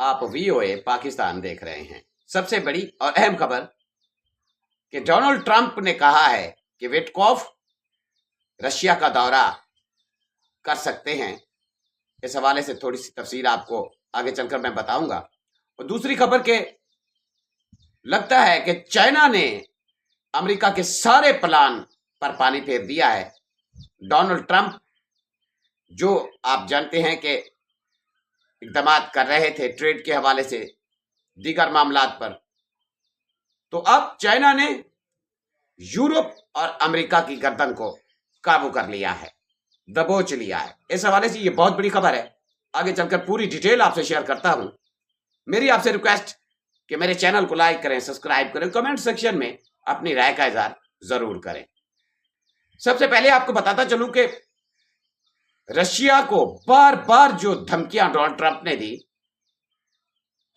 आप वीओए पाकिस्तान देख रहे हैं। सबसे बड़ी और अहम खबर कि डोनाल्ड ट्रंप ने कहा है कि विटकॉफ रशिया का दौरा कर सकते हैं। इस हवाले से थोड़ी सी तफसील आपको आगे चलकर मैं बताऊंगा। और दूसरी खबर के लगता है कि चाइना ने अमेरिका के सारे प्लान पर पानी फेर दिया है। डोनाल्ड ट्रंप जो आप जानते हैं कि इकदाम कर रहे थे ट्रेड के हवाले से, दीगर मामलात पर, तो अब चाइना ने यूरोप और अमेरिका की गर्दन को काबू कर लिया है, दबोच लिया है। इस हवाले से ये बहुत बड़ी खबर है। आगे चलकर पूरी डिटेल आपसे शेयर करता हूं। मेरी आपसे रिक्वेस्ट कि मेरे चैनल को लाइक करें, सब्सक्राइब करें, कमेंट सेक्शन में अपनी राय का इजहार जरूर करें। सबसे पहले आपको बताता चलूं कि रशिया को बार बार जो धमकियां डोनाल्ड ट्रंप ने दी,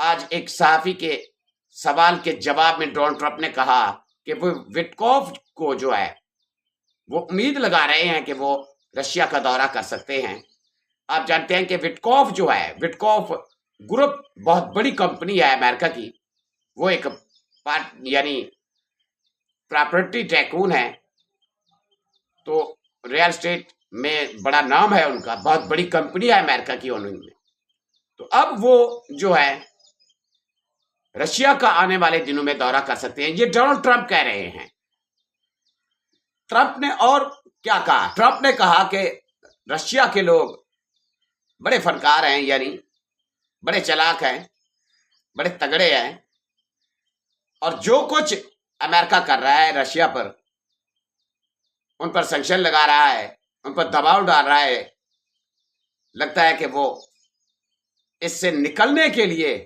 आज एक सहाफी के सवाल के जवाब में डोनाल्ड ट्रंप ने कहा कि वो विटकॉफ को जो है वो उम्मीद लगा रहे हैं कि वो रशिया का दौरा कर सकते हैं। आप जानते हैं कि विटकॉफ जो है, विटकॉफ ग्रुप बहुत बड़ी कंपनी है अमेरिका की। वो एक यानी प्रॉपर्टी टैकून है, तो रियल एस्टेट में बड़ा नाम है उनका, बहुत बड़ी कंपनी है अमेरिका की उन्होंने। तो अब वो जो है रशिया का आने वाले दिनों में दौरा कर सकते हैं, ये डोनाल्ड ट्रंप कह रहे हैं। ट्रंप ने और क्या कहा? ट्रंप ने कहा कि रशिया के लोग बड़े फनकार हैं, यानी बड़े चालाक हैं, बड़े तगड़े हैं, और जो कुछ अमेरिका कर रहा है रशिया पर, उन पर सैंक्शन लगा रहा है, उन पर दबाव डाल रहा है, लगता है कि वो इससे निकलने के लिए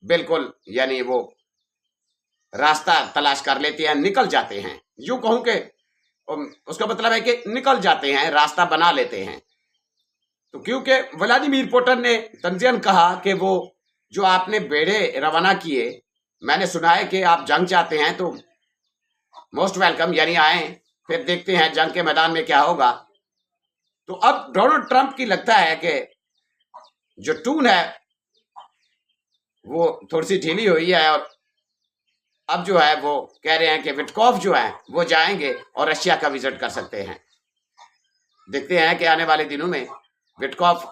बिल्कुल यानी वो रास्ता तलाश कर लेते हैं, निकल जाते हैं। यूं कहूं कि उसका मतलब है कि निकल जाते हैं, रास्ता बना लेते हैं। तो क्योंकि व्लादिमीर पुतिन ने तंजन कहा कि वो जो आपने बेड़े रवाना किए, मैंने सुना है कि आप जंग चाहते हैं, तो मोस्ट वेलकम, यानी आए, फिर देखते हैं जंग के मैदान में क्या होगा। तो अब डोनाल्ड ट्रंप की लगता है कि जो टून है वो थोड़ी सी ढीली हुई है, और अब जो है वो कह रहे हैं कि विटकॉफ जो है वो जाएंगे और रशिया का विजिट कर सकते हैं। देखते हैं कि आने वाले दिनों में विटकॉफ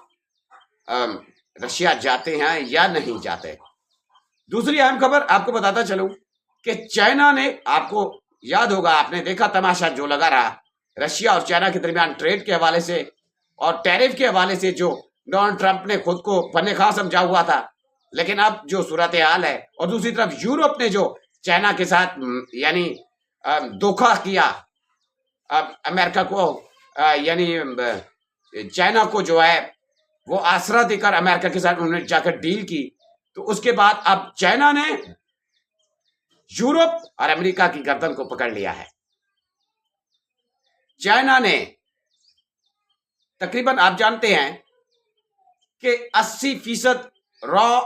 रशिया जाते हैं या नहीं जाते। दूसरी अहम खबर आपको बताता चलूं कि चाइना ने, आपको याद होगा, आपने देखा तमाशा जो लगा रहा रशिया और चाइना के दरमियान ट्रेड के हवाले से और टैरिफ के हवाले से, जो डोनाल्ड ट्रंप ने खुद को फन्ने खा समझा हुआ था। लेकिन अब जो सूरत हाल है, और दूसरी तरफ यूरोप ने जो चाइना के साथ यानी धोखा किया, अब अमेरिका को यानी चाइना को जो है वो आसरा देकर अमेरिका के साथ उन्होंने जाकर डील की। तो उसके बाद अब चाइना ने यूरोप और अमेरिका की गर्दन को पकड़ लिया है। चाइना ने तकरीबन, आप जानते हैं कि 80% रॉ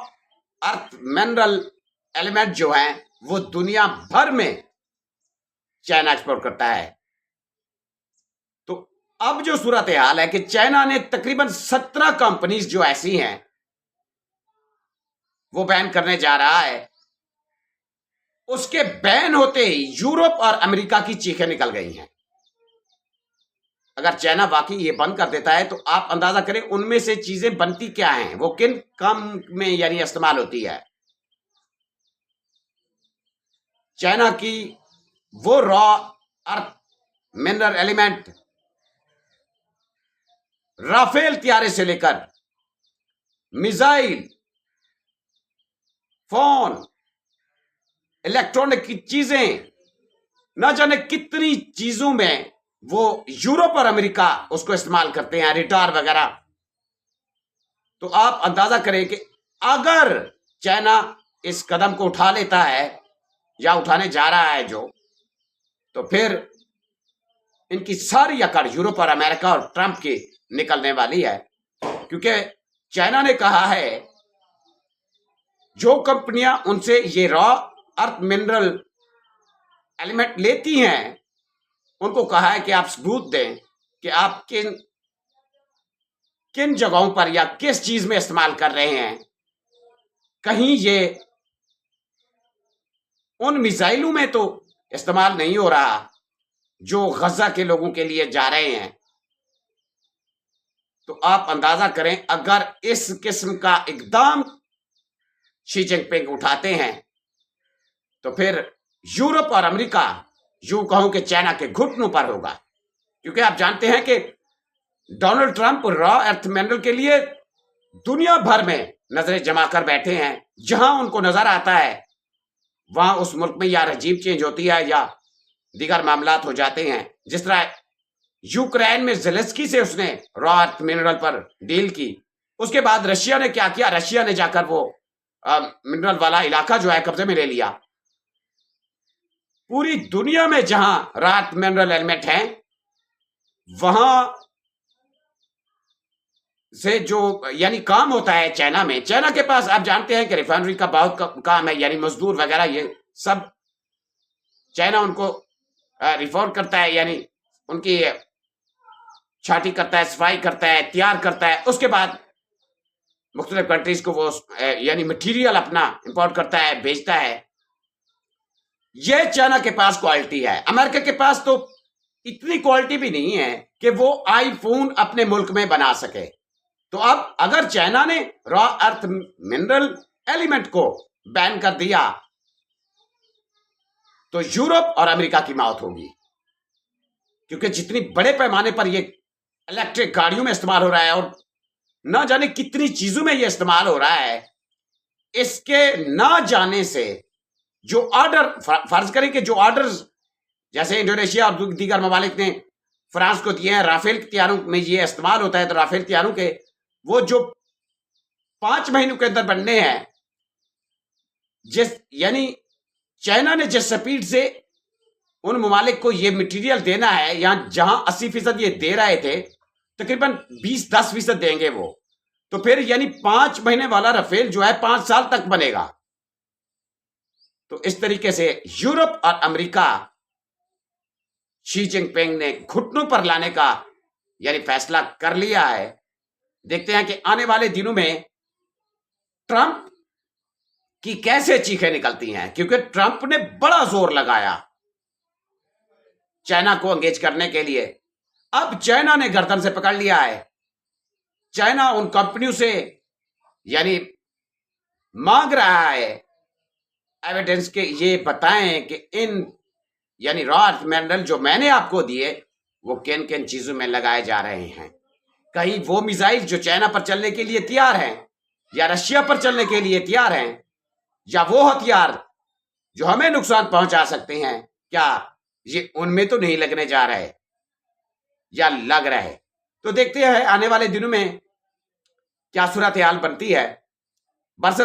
अर्थ मिनरल एलिमेंट जो हैं वो दुनिया भर में चाइना एक्सपोर्ट करता है। तो अब जो सूरत हाल है कि चाइना ने तकरीबन 17 कंपनीज जो ऐसी हैं वो बैन करने जा रहा है। उसके बैन होते ही यूरोप और अमेरिका की चीखें निकल गई हैं। अगर चाइना वाकई ये बंद कर देता है तो आप अंदाजा करें उनमें से चीजें बनती क्या हैं, वो किन काम में यानी इस्तेमाल होती है। चाइना की वो raw earth mineral element Rafale त्यारे से लेकर मिसाइल, फोन, इलेक्ट्रॉनिक की चीजें, ना जाने कितनी चीजों में वो यूरोप और अमेरिका उसको इस्तेमाल करते हैं, रिटार वगैरह। तो आप अंदाजा करें कि अगर चाइना इस कदम को उठा लेता है या उठाने जा रहा है जो, तो फिर इनकी सारी अकड़ यूरोप और अमेरिका और ट्रंप की निकलने वाली है। क्योंकि चाइना ने कहा है जो कंपनियां उनसे ये रॉ अर्थ मिनरल एलिमेंट लेती हैं, उनको कहा है कि आप सबूत दें कि आप किन किन जगहों पर या किस चीज में इस्तेमाल कर रहे हैं, कहीं ये उन मिसाइलों में तो इस्तेमाल नहीं हो रहा जो गजा के लोगों के लिए जा रहे हैं। तो आप अंदाजा करें, अगर इस किस्म का इकदाम शी जिनपिंग उठाते हैं तो फिर यूरोप और अमेरिका, यूं कहूं कि चाइना के घुटनों पर होगा। क्योंकि आप जानते हैं कि Donald Trump raw earth mineral के लिए दुनिया भर में नजरें जमा कर बैठे हैं। जहां उनको नजर आता है वहां उस मुल्क में या रजीब चेंज होती है या दीगर मामलात हो जाते हैं। जिस तरह यूक्रेन में ज़ेलेंस्की से उसने रॉ अर्थ मिनरल पर डील की, उसके बाद रशिया ने क्या किया, रशिया ने जाकर वो मिनरल वाला इलाका जो है कब्जे में ले लिया। पूरी दुनिया में जहां रॉ अर्थ मिनरल एलिमेंट है वहां से जो यानी काम होता है चाइना में, चाइना के पास आप जानते हैं कि रिफाइनरी का बहुत काम है, यानी मजदूर वगैरह ये सब चाइना उनको रिफॉर्म करता है, यानी उनकी छाटी करता है, सफाई करता है, तैयार करता है। उसके बाद मुख्तलिफ कंट्रीज को वो यानी मटेरियल अपना इंपोर्ट करता है, बेचता है। ये चाइना के पास क्वालिटी है। अमेरिका के पास तो इतनी क्वालिटी भी नहीं है कि वो आईफोन अपने मुल्क में बना सके। तो अब अगर चाइना ने रॉ अर्थ मिनरल एलिमेंट को बैन कर दिया तो यूरोप और अमेरिका की मौत होगी। क्योंकि जितनी बड़े पैमाने पर ये इलेक्ट्रिक गाड़ियों में इस्तेमाल हो रहा है और ना जाने कितनी चीजों में ये इस्तेमाल हो रहा है, इसके ना जाने से जो ऑर्डर, फर्ज करें कि जो ऑर्डर्स जैसे इंडोनेशिया और दीगर ममालिक ने फ्रांस को दिए हैं, राफेल हथियारों में ये इस्तेमाल होता है, तो राफेल हथियारों के वो जो 5 महीनों के अंदर बनने हैं, यानी चाइना ने जिस स्पीड से उन ममालिक को ये मटेरियल देना है, यहां जहां 80% ये दे रहे थे, तकरीबन 10% देंगे वो। तो फिर यानी 5 महीने वाला राफेल जो है 5 साल तक बनेगा। तो इस तरीके से यूरोप और अमेरिका शी जिनपिंग ने घुटनों पर लाने का यानी फैसला कर लिया है। देखते हैं कि आने वाले दिनों में ट्रंप की कैसे चीखें निकलती हैं, क्योंकि ट्रंप ने बड़ा जोर लगाया चाइना को एंगेज करने के लिए। अब चाइना ने गर्दन से पकड़ लिया है। चाइना उन कंपनियों से यानी मांग रहा है एविडेंस के ये बताएं कि इन यानी रॉ अर्थ मिनरल जो मैंने आपको दिए वो किन किन चीजों में लगाए जा रहे हैं। कहीं वो मिसाइल जो चाइना पर चलने के लिए तैयार हैं या रशिया पर चलने के लिए तैयार हैं, या वो हथियार जो हमें नुकसान पहुंचा सकते हैं, क्या ये उनमें तो नहीं लगने जा रहे या लग रहे। तो देखते हैं आने वाले दिनों में क्या सूरत हाल बनती है। बरसत